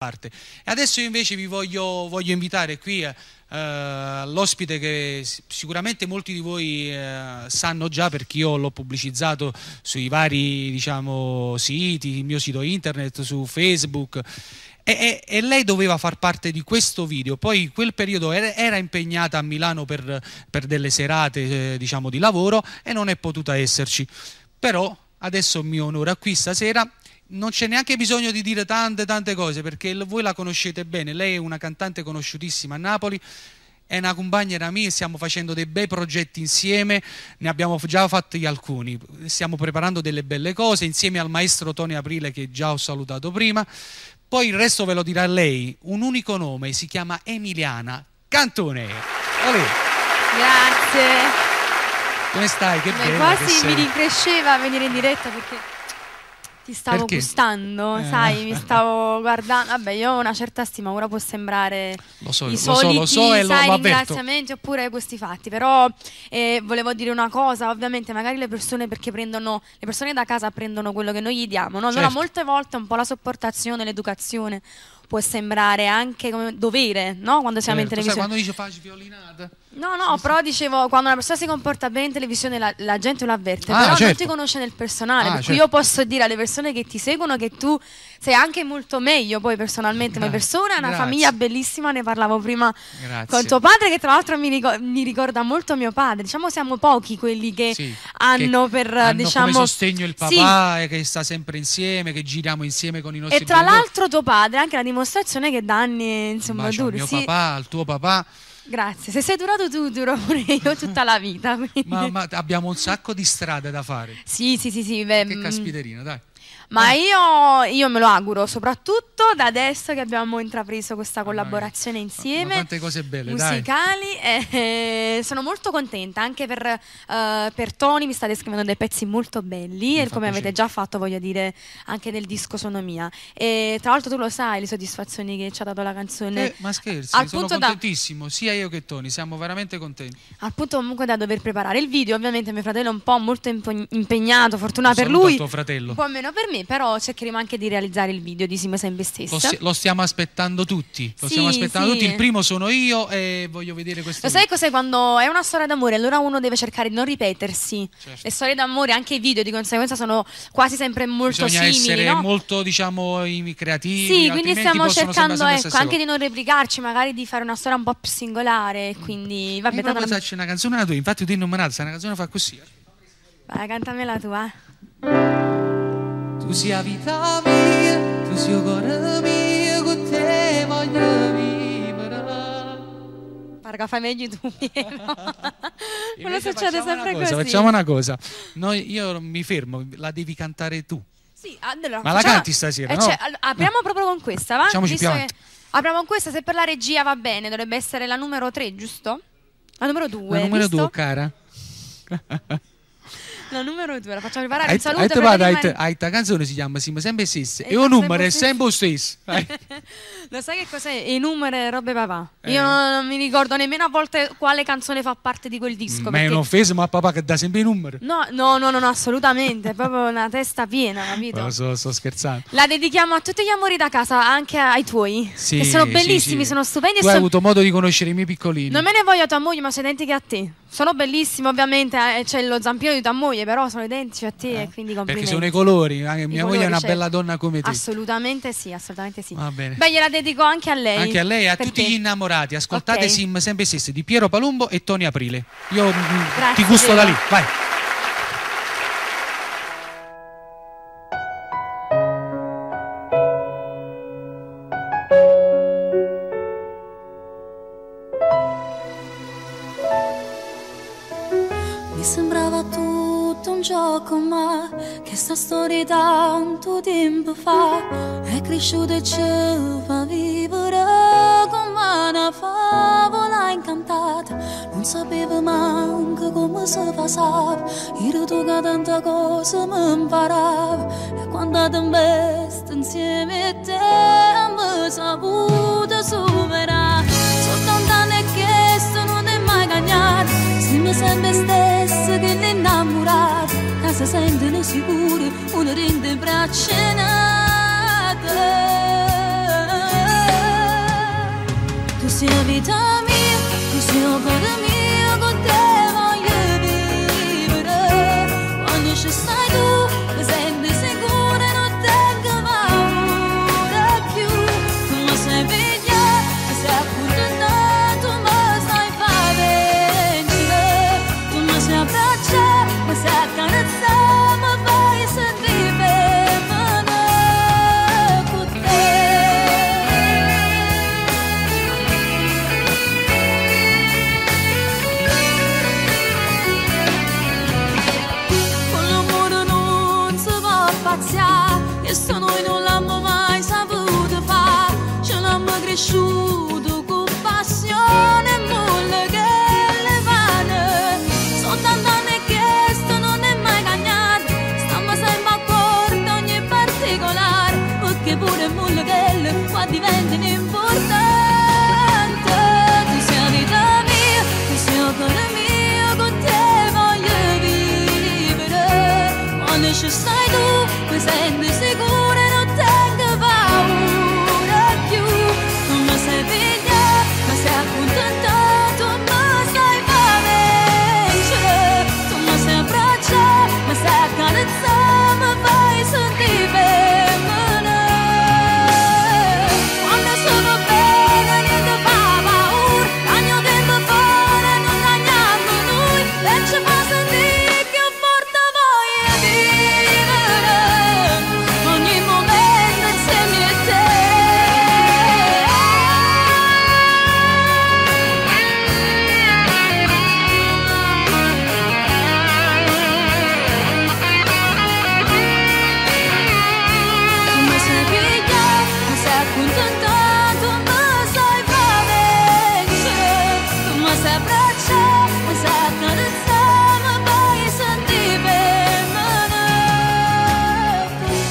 parte. E adesso io invece vi voglio invitare qui l'ospite che sicuramente molti di voi sanno già, perché io l'ho pubblicizzato sui vari, diciamo, siti, il mio sito internet, su Facebook. E lei doveva far parte di questo video. Poi in quel periodo era impegnata a Milano per delle serate diciamo di lavoro e non è potuta esserci. Però adesso mi onora qui stasera. Non c'è neanche bisogno di dire tante cose, perché voi la conoscete bene. Lei è una cantante conosciutissima a Napoli, è una compagna mia, stiamo facendo dei bei progetti insieme, ne abbiamo già fatti alcuni, stiamo preparando delle belle cose insieme al maestro Tony Aprile, che già ho salutato prima. Poi il resto ve lo dirà lei. Un unico nome, si chiama Emiliana Cantone. Olè. Grazie. Come stai? Che bella quasi che sei. mi rincresceva venire in diretta perché ti stavo gustando, sai, mi stavo guardando. Vabbè, io ho una certa stima, ora può sembrare lo so, i soliti, lo so, e sai, lo ringraziamenti oppure questi fatti. Però volevo dire una cosa, ovviamente magari le persone, perché le persone da casa prendono quello che noi gli diamo, no? Allora molte volte un po' la sopportazione, l'educazione può sembrare anche come dovere, no? Quando siamo in televisione. Sai, quando dice facci violinata. No, però dicevo, quando una persona si comporta bene in televisione la gente lo avverte, però certo. non ti conosce nel personale, per cui certo. io posso dire alle persone che ti seguono che tu sei anche molto meglio poi personalmente come persona, una famiglia bellissima, ne parlavo prima con tuo padre, che tra l'altro mi ricorda molto mio padre. Diciamo siamo pochi quelli che hanno diciamo come sostegno il papà, e che sta sempre insieme, che giriamo insieme con i nostri e tra l'altro tuo padre è anche la dimostrazione che da anni insomma duri. Mio papà, al tuo papà. Grazie, se sei durato tu, duro pure io tutta la vita. Ma abbiamo un sacco di strade da fare. Sì, beh, che caspiterina, dai. Ma io me lo auguro, soprattutto da adesso che abbiamo intrapreso questa collaborazione insieme. Ma quante cose belle, musicali, e sono molto contenta anche per Tony. Mi state scrivendo dei pezzi molto belli, e come avete già fatto, voglio dire, anche nel disco Sono Mia. E tra l'altro tu lo sai le soddisfazioni che ci ha dato la canzone. Ma scherzi, sono contentissimo, sia io che Tony, siamo veramente contenti. Al punto comunque da dover preparare il video, ovviamente mio fratello è un po' molto impegnato, fortuna per lui, tuo fratello. Un po' meno per me, però cercheremo anche di realizzare il video di Simo Sempre Stessa. Lo stiamo aspettando tutti. tutti. Il primo sono io e voglio vedere questo. Lo sai cos'è? Quando è una storia d'amore, allora uno deve cercare di non ripetersi. Certo. Le storie d'amore, anche i video di conseguenza, sono quasi sempre molto simili. Bisogna essere no? molto, diciamo, creativi. Sì, quindi stiamo cercando anche di non replicarci, magari di fare una storia un po' più singolare. Quindi vabbè, tanto faccio una canzone tua, infatti tu hai nominato, una canzone fa così. Vai, cantami la tua. Tu sia vita mia, tu sia cuore mio, con te voglio vivere. Parga, fai meglio tu, Piero. Quello succede sempre così. Facciamo una cosa, io mi fermo, la devi cantare tu. Sì, allora, ma la canti stasera, no? Apriamo proprio con questa, va? Facciamoci più avanti. Apriamo con questa, se per la regia va bene, dovrebbe essere la numero 3, giusto? La numero 2, la numero 2, cara. La numero 2, la facciamo riparare. Un saluto per la canzone si chiama Simo Sempre Stessa e un numero è sempre lo stesso. Lo sai che cos'è? I numeri e robe papà. Io non mi ricordo nemmeno a volte quale canzone fa parte di quel disco. Ma è un'offesa, ma papà che dà sempre i numeri. No, assolutamente. È proprio una testa piena, capito? Sto scherzando. La dedichiamo a tutti gli amori da casa, anche ai tuoi. Sì, che sono bellissimi, sono stupendi. Tu hai avuto modo di conoscere i miei piccolini. Non me ne voglio a tua moglie, ma sono identiche a te. Sono bellissimi, ovviamente. C'è lo zampino di tua moglie, però sono identici a te, e quindi complimenti. Perché sono i colori. Anche mia moglie è una bella donna come te. Assolutamente sì, assolutamente sì. Va bene. Beh, gliela dedico anche a lei. Anche a lei e a tutti gli innamorati. Ascoltate Sim Sempre Stessa di Piero Palumbo e Tony Aprile. Io ti gusto da lì. Vai. Mi sembrava tutto un gioco, ma che sta storia tanto tempo fa è cresciuta e ci fa vivere come una favola incantata. Non sapevo manco come si passava, ero tu che tanta cosa mi imparava, e quando ti investi insieme a te mi saputo superare. Soltanto anni che non è mai cagnare, siamo sempre stessi che ne innamorati, che si sentono sicuri, uno rende braccia nate. sei vita mia, tu sei il cuore mio, con te voglio vivere. Quando ci stai tu, mi senti sicura e non tengo paura più. Tu mi sei figlia, mi sei accontentata, tu mi stai fai vincere. Tu mi sei abbracciata, mi sei accarezzata, mi fai sentire bene con te. Con l'amore non si va a pazziare, questo noi non l'abbiamo mai saputo fare. Ce l'abbiamo cresciuto con passione e molle che le vane. Sono tanti anni che questo non è mai cagnato, stiamo sempre accorti ogni particolare, perché pure molle che le qua diventano importanti. Tu sei la vita mia, tu sei il cuore mio, con te voglio vivere. Quando ci stai tu, mi senti sicura e non tengo paura più. Tu mi sei figlia, mi sei accontentata, tu mi stai fai vincere. Tu mi sei abbracciata, mi sei accarezzata, mi fai sentire bene. Quando sono bene niente fa paura, ogni tempo fuori non andiamo noi, e ci fa sentire più forte voglio vivere. Ogni momento insieme a te. Tu mi sei figlia, mi sei accontentata, tu mi sai far vincere. Tu mi sei abbracciata, mi sei accarezzata, mi fai sentire bene con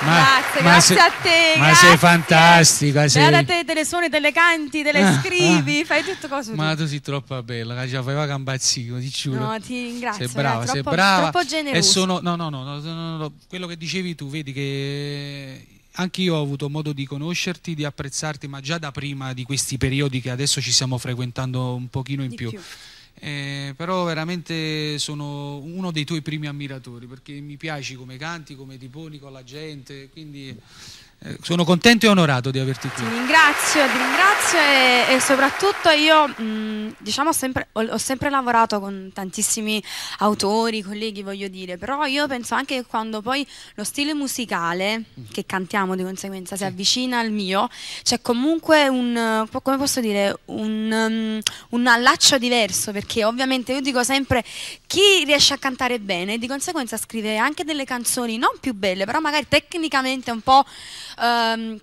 Grazie, grazie a te. Ma grazie. sei fantastica. Sei... Beata te, te le suoni, te le canti, te le scrivi, fai tutto cosa tu. Ma tu sei troppo bella, che già fai cambazzino, ti giuro. No, ti ringrazio. Sei brava, sei troppo, brava. troppo generoso. E sono, no, quello che dicevi tu, vedi che anche io ho avuto modo di conoscerti, di apprezzarti, ma già da prima di questi periodi che adesso ci stiamo frequentando un pochino in Di più. più. Però veramente sono uno dei tuoi primi ammiratori, perché mi piaci come canti, come ti poni con la gente, quindi sono contento e onorato di averti qui. Ti ringrazio e soprattutto io diciamo ho sempre lavorato con tantissimi autori, colleghi voglio dire, però io penso anche che quando poi lo stile musicale che cantiamo di conseguenza si avvicina al mio, c'è comunque come posso dire, un allaccio diverso, perché ovviamente io dico sempre chi riesce a cantare bene di conseguenza scrive anche delle canzoni non più belle, però magari tecnicamente un po'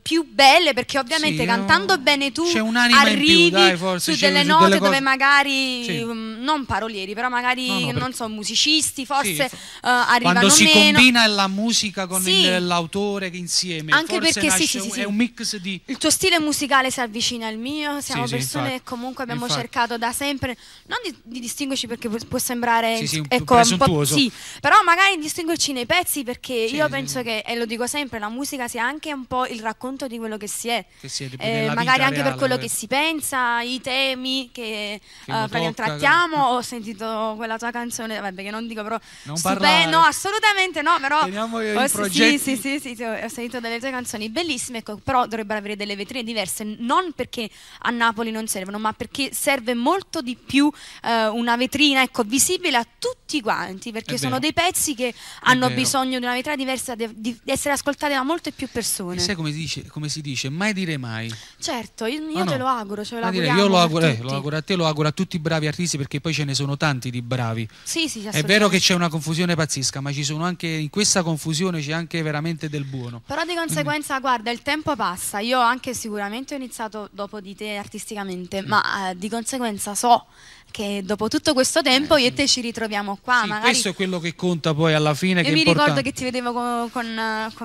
più belle, perché ovviamente Sì, cantando bene tu c'è un'anima in arrivi più, dai, forse su c'è delle su note delle dove cose- magari Sì. non parolieri, però magari No, perché- non so, musicisti forse Sì, arrivano quando si meno. combina la musica con Sì. l'autore che insieme, Anche forse perché sì, nasce sì, sì, è sì. un mix di... Il tuo stile musicale si avvicina al mio, siamo Sì, persone infatti. che comunque abbiamo Infatti. cercato da sempre, non di distinguerci perché può sembrare Sì, sì, un ecco, po' presuntuoso. sì, però magari distinguerci nei pezzi, perché Sì, io sì, penso sì. che, e lo dico sempre, la musica sia anche un po' il racconto di quello che si è. Che siete nella Magari vita anche per reale, quello vero? che si pensa, i temi che uno trattiamo. Ho sentito quella tua canzone, vabbè, che non dico però Non stupenda, parlare. no, assolutamente no, però Teniamo i sì, progetti. sì, ho sentito delle tue canzoni bellissime, ecco, però dovrebbero avere delle vetrine diverse, non perché a Napoli non servono, ma perché serve molto di più una vetrina, ecco, visibile a tutti quanti, perché È sono vero. dei pezzi che hanno vero. bisogno di una vetrina diversa, di essere ascoltati da molte più persone. E sai come si dice? Mai dire mai. Certo, io No, te no. lo auguro, ce lo Ma dire, auguriamo io lo a auguro, tutti. lo auguro a te, lo auguro a tutti i bravi artisti, perché poi ce ne sono tanti di bravi. Sì, sì, È vero che c'è una confusione pazzesca, ma ci sono anche, in questa confusione c'è anche veramente del buono. Però di conseguenza, guarda, il tempo passa. Io anche sicuramente ho iniziato dopo di te artisticamente, ma di conseguenza so che dopo tutto questo tempo io e te ci ritroviamo qua. Sì, magari... questo è quello che conta poi alla fine. Io che mi è ricordo che ti vedevo con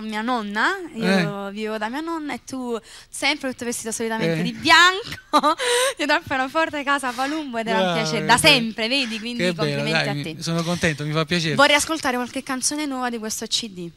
mia nonna, io vivevo da mia nonna e tu sempre tutto vestito solitamente di bianco, dietro al pianoforte casa Palumbo ed era un piacere, da sempre, vedi, quindi che complimenti bello, dai, a te. Sono contento, mi fa piacere. Vorrei ascoltare qualche canzone nuova di questo CD.